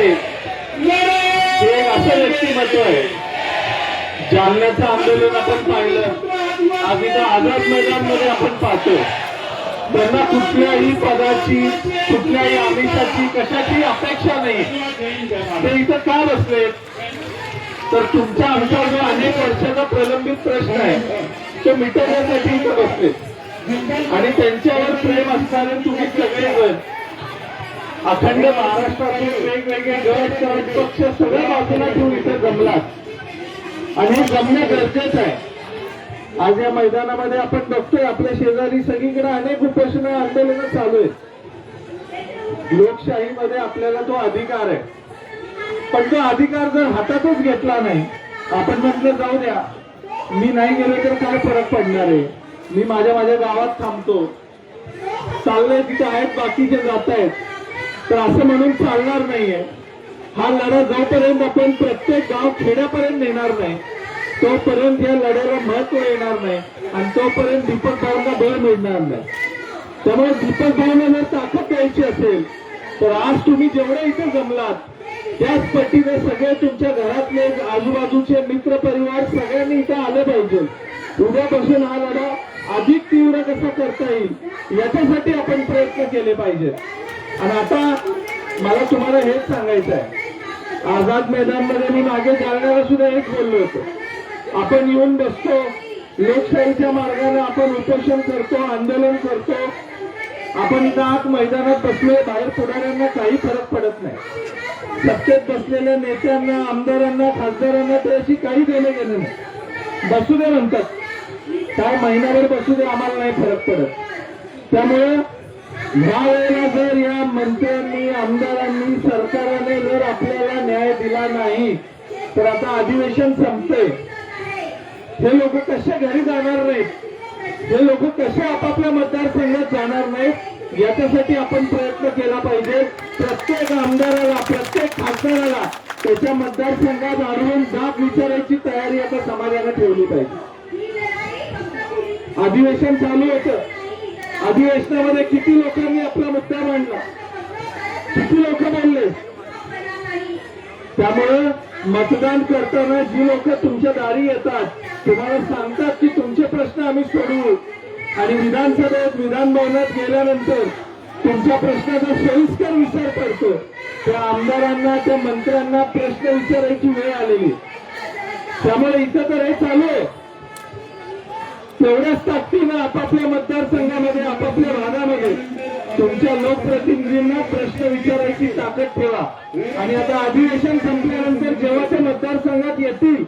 हे एक असं व्यक्तिमत्व आहे. जालन्याचं आंदोलन आपण पाहिलं, आज इथं आझाद मैदानमध्ये आपण पाहतो. त्यांना कुठल्याही पदाची, कुठल्याही आमिषाची, कशाची अपेक्षा नाही. ते इथं का बसले तर तुमच्या आमच्यावर जो अनेक वर्षाचा प्रलंबित प्रश्न आहे तो मिटवण्यासाठी इथं बसले. आणि त्यांच्यावर प्रेम असणारे तुम्ही सगळेजण अखंड महाराष्ट्रातून वेगवेगळे गट पक्ष सगळ्या बाजूला ठेवून इथे जमलात आणि हे जमणे गरजेचं आहे. आज या मैदानामध्ये आपण बघतोय आपल्या शेजारी सगळीकडे अनेक उपोषण आंदोलनं चालू आहेत. लोकशाहीमध्ये आपल्याला तो अधिकार आहे, पण तो अधिकार जर हातातच घेतला नाही, आपण म्हटलं जाऊ द्या, मी नाही गेलो तर काय फरक पडणार आहे, मी माझ्या गावात थांबतो, चाललंय तिथे आहेत बाकीचे जात आहेत, तर असं म्हणून चालणार नाहीये. हा लढा जोपर्यंत आपण प्रत्येक गाव खेड्यापर्यंत नेणार नाही तोपर्यंत या लढ्याला महत्व येणार नाही आणि तोपर्यंत दीपक भाऊंना बळ मिळणार नाही. त्यामुळे दीपक भाऊंना जर ताकद द्यायची असेल तर आज तुम्ही जेवढे इथे जमलात त्याच पटीने सगळे तुमच्या घरातले आजूबाजूचे मित्र परिवार सगळ्यांनी इथे आले पाहिजे. उद्यापासून हा लढा अधिक तीव्र कसा करता येईल याच्यासाठी आपण प्रयत्न केले पाहिजेत. आणि आता मला तुम्हाला हेच सांगायचं आहे, आझाद मैदानमध्ये मी मागे जालन्याला सुद्धा हेच बोललो होतो, आपण येऊन बसतो, लोकशाहीच्या मार्गाने आपण उपोषण करतो, आंदोलन करतो, आपण इथं आत मैदानात बसलोय, बाहेर पुढाऱ्यांना काही फरक पडत नाही. सत्तेत बसलेल्या नेत्यांना, आमदारांना, खासदारांना त्याशी काही देणं घेणं नाही. बसू दे म्हणतात, काय महिनाभर बसू दे, आम्हाला नाही फरक पडत. त्यामुळे ह्या वेळेला जर या मंत्र्यांनी, आमदारांनी, सरकारने जर आपल्याला न्याय दिला नाही तर आता अधिवेशन संपतंय. हे लोक कशा घरी जाणार नाहीत, हे लोक कशा आपापल्या मतदारसंघात जाणार नाहीत याच्यासाठी आपण प्रयत्न केला पाहिजे. प्रत्येक आमदाराला, प्रत्येक खासदाराला त्याच्या मतदारसंघात आणून जाब विचारायची तयारी आता समाजाने ठेवली पाहिजे. अधिवेशन चालू होतं, अधिवेशनामध्ये किती लोकांनी आपला मुद्दा मांडला, किती लोक बोलले. त्यामुळे मतदान करताना जी लोक तुमच्या दारी येतात, तुम्हाला सांगतात की तुमचे प्रश्न आम्ही सोडवू, आणि विधानसभेत, विधान भवनात गेल्यानंतर तुमच्या प्रश्नाचा सविस्तर विचार करतो, त्या आमदारांना, त्या मंत्र्यांना प्रश्न विचारायची वेळ आलेली. त्यामुळे इथं तर हे चालू आहे, तेवढ्याच ताकदीनं आपापल्या मतदारसंघामध्ये, आपापल्या भागामध्ये तुमच्या लोकप्रतिनिधींना प्रश्न विचारायची ताकद ठेवा. आणि आता अधिवेशन संपल्यानंतर जेव्हा ते मतदारसंघात येतील,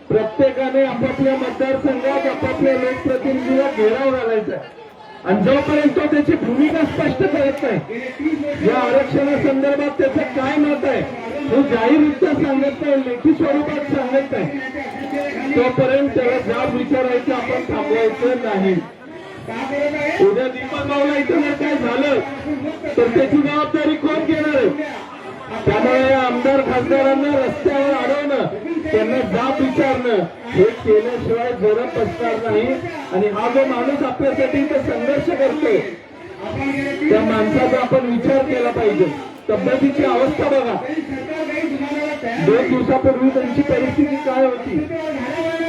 प्रत्येकाने आपापल्या मतदारसंघात आपापल्या लोकप्रतिनिधीला घेराव घालायचा. आणि जोपर्यंत तो त्याची भूमिका स्पष्ट करत नाही, या आरक्षणासंदर्भात त्याचं काय मत आहे हे जाहीररित्या सांगत नाही, लेखी स्वरूपात सांगत नाही, तोपर्यंत त्याला जाब विचारायचं आपण थांबवायचं नाही. उद्या दीपक भाऊला इथं जर काय झालं तर त्याची जबाबदारी कोण घेणार आहे? त्यामुळे आमदार खासदारांना रस्त्यावर अडवणं, त्यांना जाब विचारणं हे केल्याशिवाय जरब बसणार नाही. आणि हा जो माणूस आपल्यासाठी इथं संघर्ष करतोय त्या माणसाचा आपण विचार केला पाहिजे. तब्येतीची अवस्था बघा, 2 दिवसापूर्वी त्यांची परिस्थिती काय होती,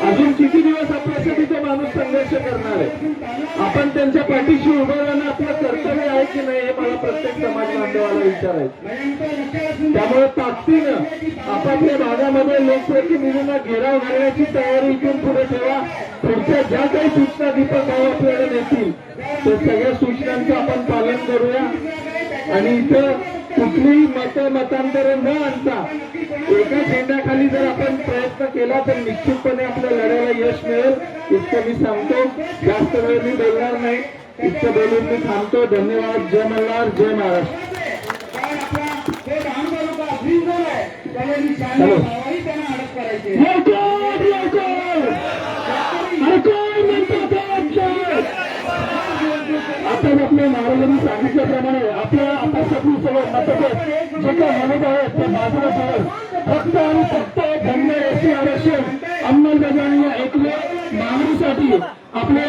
अजून किती दिवस आपल्यासाठी तो माणूस संघर्ष करणार आहे. आपण त्यांच्या पाठीशी उभं राहणं आपलं कर्तव्य आहे की नाही हे मला प्रत्येक समाज बांधवाला विचारायचं. त्यामुळे ताकदीनं आपापल्या भागामध्ये लोकप्रतिनिधींना घेराव घालण्याची तयारी इथून पुढे ठेवा. पुढच्या ज्या काही सूचना दीपक भाऊ आपल्याला देतील त्या सगळ्या सूचनांचं आपण पालन करूया. आणि इथं कुठलीही मतांतर न आणता एका झेंड्याखाली जर आपण प्रयत्न केला तर निश्चितपणे आपल्या लढ्याला यश मिळेल. इतकं मी सांगतो, जास्त वेळ मी बोलणार नाही, इतकं बोलून मी थांबतो. धन्यवाद. जय मल्हार, जय महाराष्ट्र. आता आपल्या महाराजांनी सांगितल्याप्रमाणे आपल्या आपल्यासाठी सगळं मतभेद जे काही म्हणत आहेत ते बाजूला ठेवून फक्त आणि फक्त धन्य याची आरक्षण अंमलबजावणी ऐकले मागणीसाठी आपले